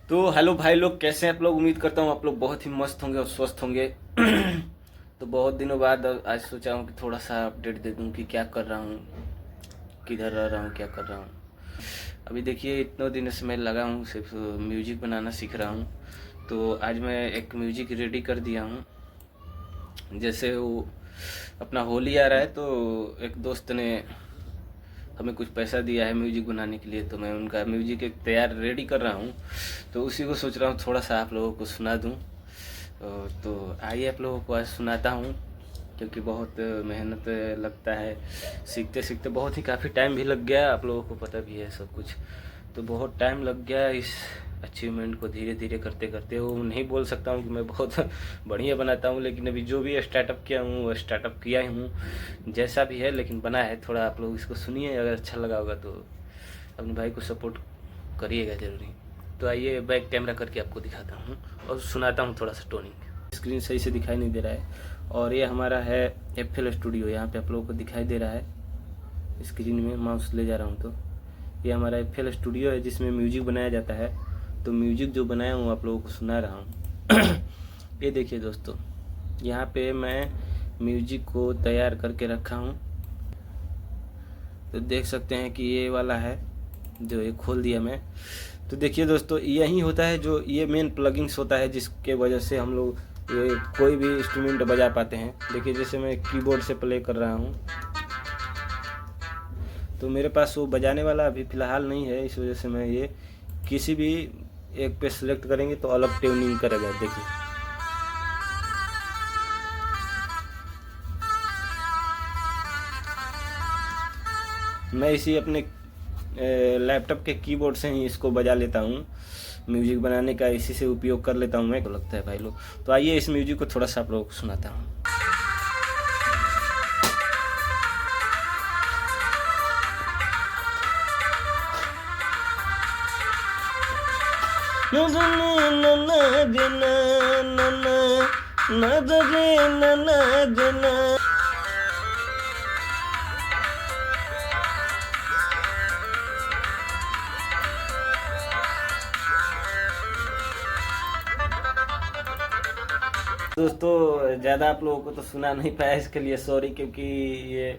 तो हेलो भाई लोग, कैसे हैं आप लोग। उम्मीद करता हूँ आप लोग बहुत ही मस्त होंगे और स्वस्थ होंगे। तो बहुत दिनों बाद आज सोचा हूँ कि थोड़ा सा अपडेट दे दूँ कि क्या कर रहा हूँ, किधर रह रहा हूँ, क्या कर रहा हूँ। अभी देखिए, इतने दिनों से मैं लगा हूँ, सिर्फ म्यूजिक बनाना सीख रहा हूँ। तो आज मैं एक म्यूजिक रेडी कर दिया हूँ। जैसे वो अपना होली आ रहा है, तो एक दोस्त ने हमें कुछ पैसा दिया है म्यूजिक बनाने के लिए, तो मैं उनका म्यूजिक एक तैयार रेडी कर रहा हूँ। तो उसी को सोच रहा हूँ थोड़ा सा आप लोगों को सुना दूँ। तो आइए आप लोगों को आज सुनाता हूँ, क्योंकि बहुत मेहनत लगता है सीखते सीखते। बहुत ही काफ़ी टाइम भी लग गया, आप लोगों को पता भी है सब कुछ। तो बहुत टाइम लग गया इस अचीवमेंट को धीरे धीरे करते करते। वो नहीं बोल सकता हूँ कि मैं बहुत बढ़िया बनाता हूँ, लेकिन अभी जो भी स्टार्टअप किया हूँ वो स्टार्टअप किया ही हूँ, जैसा भी है लेकिन बना है। थोड़ा आप लोग इसको सुनिए, अगर अच्छा लगा होगा तो अपने भाई को सपोर्ट करिएगा ज़रूरी। तो आइए बैक कैमरा करके आपको दिखाता हूँ और सुनाता हूँ थोड़ा सा टोनिंग। स्क्रीन सही से दिखाई नहीं दे रहा है, और ये हमारा है FL स्टूडियो। यहाँ पे आप लोगों को दिखाई दे रहा है स्क्रीन में, माउस ले जा रहा हूँ तो ये हमारा FL स्टूडियो है जिसमें म्यूजिक बनाया जाता है। तो म्यूजिक जो बनाया हूँ आप लोगों को सुना रहा हूँ। ये देखिए दोस्तों, यहाँ पे मैं म्यूजिक को तैयार करके रखा हूँ। तो देख सकते हैं कि ये वाला है जो ये खोल दिया मैं। तो देखिए दोस्तों, यही होता है, जो ये मेन प्लगइन्स होता है जिसके वजह से हम लोग ये कोई भी इंस्ट्रूमेंट बजा पाते हैं। देखिए, जैसे मैं कीबोर्ड से प्ले कर रहा हूँ, तो मेरे पास वो बजाने वाला अभी फ़िलहाल नहीं है, इस वजह से मैं ये किसी भी एक पे सिलेक्ट करेंगे तो अलग ट्यूनिंग करेगा। देखिए, मैं इसी अपने लैपटॉप के कीबोर्ड से ही इसको बजा लेता हूँ। म्यूजिक बनाने का इसी से उपयोग कर लेता हूँ मैं, को लगता है भाई लोग। तो आइए इस म्यूजिक को थोड़ा सा आप लोगों को सुनाता हूँ। दोस्तों, ज़्यादा आप लोगों को तो सुना नहीं पाया, इसके लिए सॉरी, क्योंकि ये